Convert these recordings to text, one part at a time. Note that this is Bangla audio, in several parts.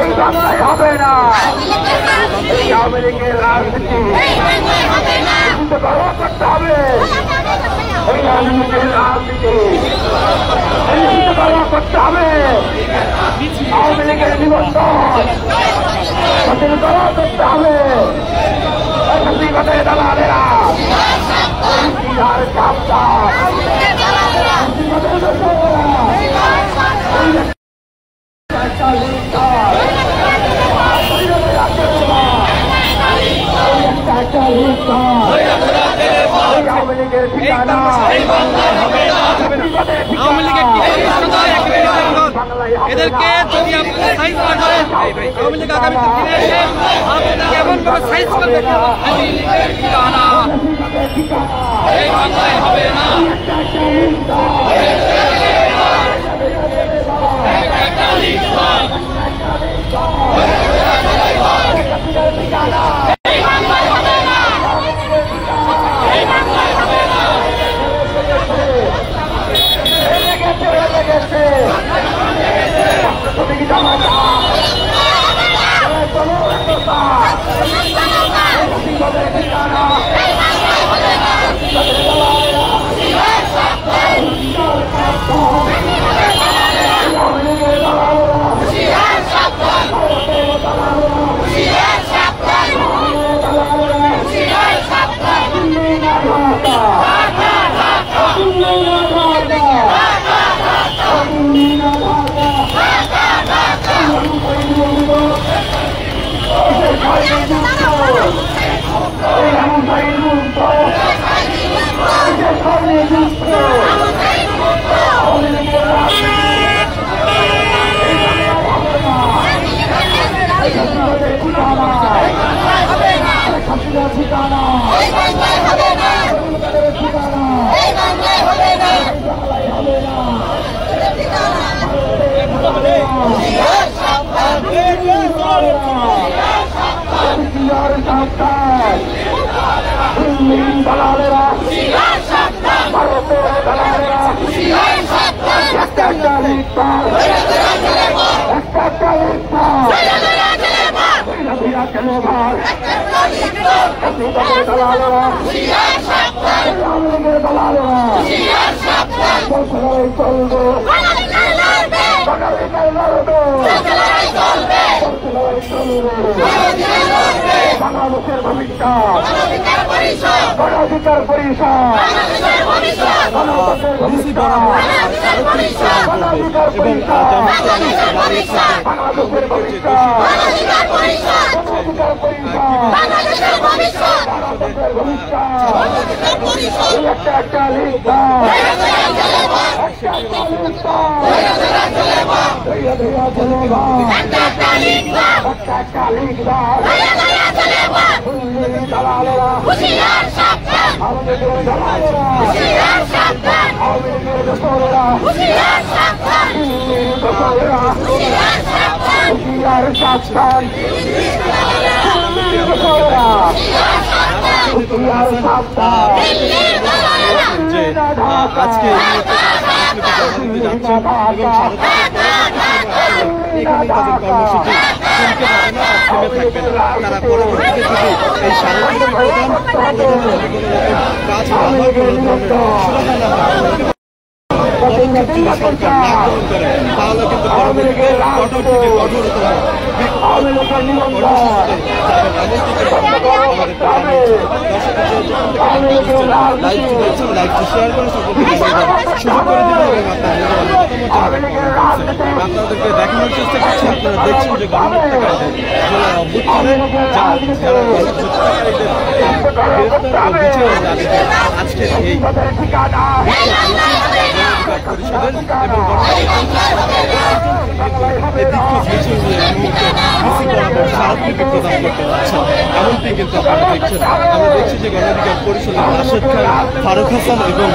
এই বাংলায় হবে না, এই আওয়ামী লীগের রাজনীতি করতে হবে। এই আওয়ামী লীগের রাজনীতি করতে হবে। আওয়ামী লীগের নিবন্ধন করতে হবে। দালালেরা এদেরকে যদি আপনারা সাইজ না করেন, আওয়ামী লীগ আগামী দিনে এসে আপনাদেরকে এমন ভাবে সাইজ করবে, এই বাংলায় হবে না। বাংলাদেশের ভবিষ্যৎ গণঅধিকার পরিষদ আজকে এখানে তাদের কর্মসূচি চলতে পারে না, থেমে থাকবে না। তারা পরবর্তীতে যদি এই শারীরিক কাজ করা হয়, কোনো ধরনের পদক্ষেপ যদি সরকার না গ্রহণ করে, তাহলে কিন্তু পরবর্তীতে কঠোর থেকে কঠোরতম লাইভটি শেয়ার করে সকলকে সুযোগ করে দিবেন এবং আপনাদেরকে দেখানোর চেষ্টা করছি। আপনারা দেখছেন যে গণহত্যাকারীদের যারা গণহত্যাকারীদের গ্রেফতার ও বিচারের দাবিতে আজকের এই পরিষদের এবং বিক্ষোভ মিছিল নিয়ে স্মারকলিপি প্রদান করতে যাচ্ছেন, এমনটি কিন্তু আপনারা দেখছেন। আমরা দেখছি যে গণ অধিকার পরিষদের রাশেদ খান, ফারুক হাসান এবং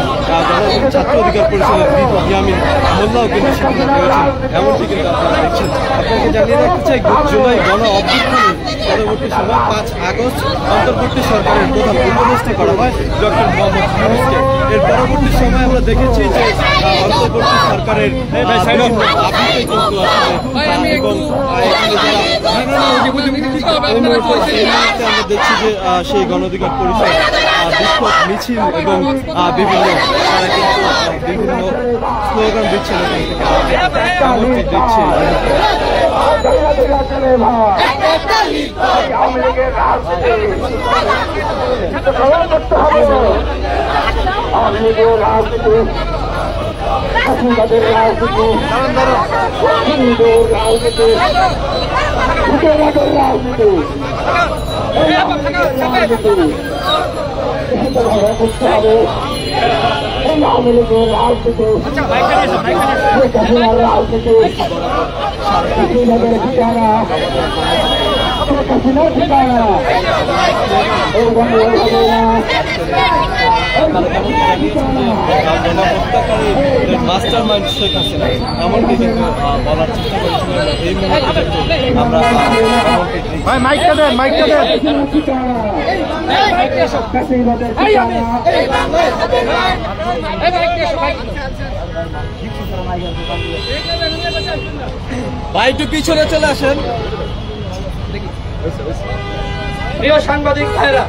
ছাত্র অধিকার পরিষদের ইয়ামিন মোল্লাও কিন্তু সেখানে রয়েছেন, এমনটি কিন্তু আপনারা দেখছেন। আপনাকে জানিয়ে রাখতে চাই, জুলাই গণ অভ্যুত্থানের পরবর্তী সময় 5 আগস্ট অন্তর্বর্তী সরকারের প্রধান উপদেষ্টা করা হয় ডক্টর মোহাম্মদ ইউনূসকে। এর পরবর্তী সময় আমরা দেখেছি যে অন্তর্বর্তী সরকারের আবৃত্তি কিন্তু আসলে এবং আমরা দেখছি যে সেই গণ অধিকার পরিষদ বিক্ষোভ মিছিল এবং বিভিন্ন স্লোগান দিচ্ছেন দেখছি। হাসিনাদের রাজনীতি, হিন্দুর রাজনীতি, মুসলমানের রাজনীতি, করতে হবে। এই আওয়ামী লীগের রাজনীতি, হাসিনার রাজনীতি, হাসিনাদের ঠিকানা, হাসিনার ঠিকানা মাস্টার মাইন্ড শেখ হাসিনা এমনকি কিন্তু বলার চেষ্টা করেছিলেন। এই মুহূর্তে আমরা মাইকটা দেন, মাইকটা দেন। ভাই একটু পিছনে চলে আসেন। প্রিয় সাংবাদিক ভাইরা,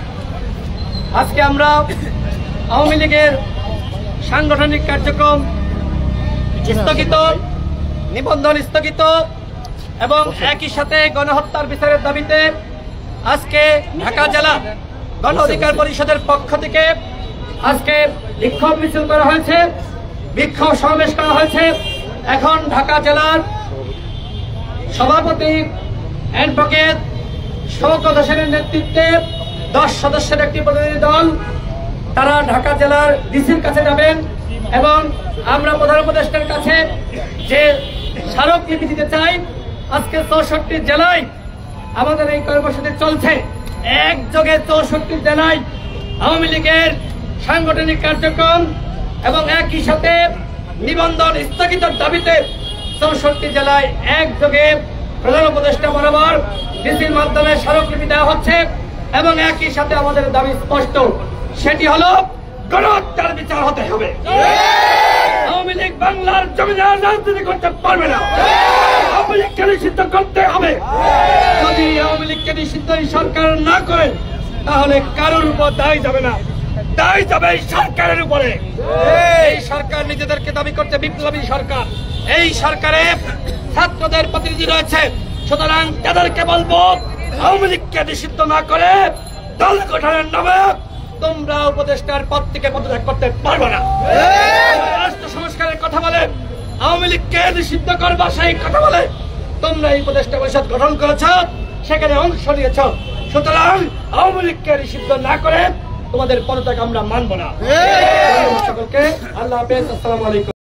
আজকে আমরা আওয়ামী লীগের সাংগঠনিক কার্যক্রম স্থগিত, নিবন্ধন স্থগিত এবং একই সাথে গণহত্যার বিচারের দাবিতে আজকে ঢাকা জেলা গণ অধিকার পরিষদের পক্ষ থেকে আজকে বিক্ষোভ মিছিল করা হয়েছে, বিক্ষোভ সমাবেশ করা হয়েছে। এখন ঢাকা জেলার সভাপতি অ্যাডভোকেট শওকত হোসেনের নেতৃত্বে 10 সদস্যের একটি প্রতিনিধি দল তারা ঢাকা জেলার ডিসির কাছে যাবেন এবং আমরা প্রধান উপদেষ্টার কাছে যে স্মারকলিপি দিতে চাই। আজকে 64 জেলায় আমাদের এই কর্মসূচি চলছে, একযোগে 64 জেলায় আওয়ামী লীগের সাংগঠনিক কার্যক্রম এবং একই সাথে নিবন্ধন স্থগিতের দাবিতে 64 জেলায় একযোগে প্রধান উপদেষ্টা বরাবর ডিসির মাধ্যমে স্মারকলিপি দেওয়া হচ্ছে এবং একই সাথে আমাদের দাবি স্পষ্ট, সেটি হলো গণহত্যার বিচার হতে হবে। আওয়ামী লীগ বাংলার জমিনে রাজনীতি করতে পারবে না, আওয়ামী লীগকে নিষিদ্ধ করতে হবে। যদি আওয়ামী লীগকে নিষিদ্ধ সরকার না করে তাহলে কারোর উপর দায় যাবে না, দায় যাবে এই সরকারের উপরে। এই সরকার নিজেদেরকে দাবি করতে বিপ্লবী সরকার, এই সরকারে ছাত্রদের প্রতিনিধি রয়েছে। সুতরাং তাদেরকে বলবো, আওয়ামী লীগকে নিষিদ্ধ না করে দল গঠনের নামে তোমরা উপদেষ্টার পদ থেকে পদত্যাগ করতে পারবে না। রাষ্ট্র সংস্কারের কথা বলে আওয়ামী লীগকে নিষিদ্ধ করবা, সেই কথা বলে তোমরা এই উপদেষ্টা পরিষদ গঠন করেছ, সেখানে অংশ নিয়েছ। সুতরাং আওয়ামী লীগকে নিষিদ্ধ না করে তোমাদের পদত্যাগ আমরা মানব না। সকলকে আল্লাহ হাফেজ, আসসালামু আলাইকুম।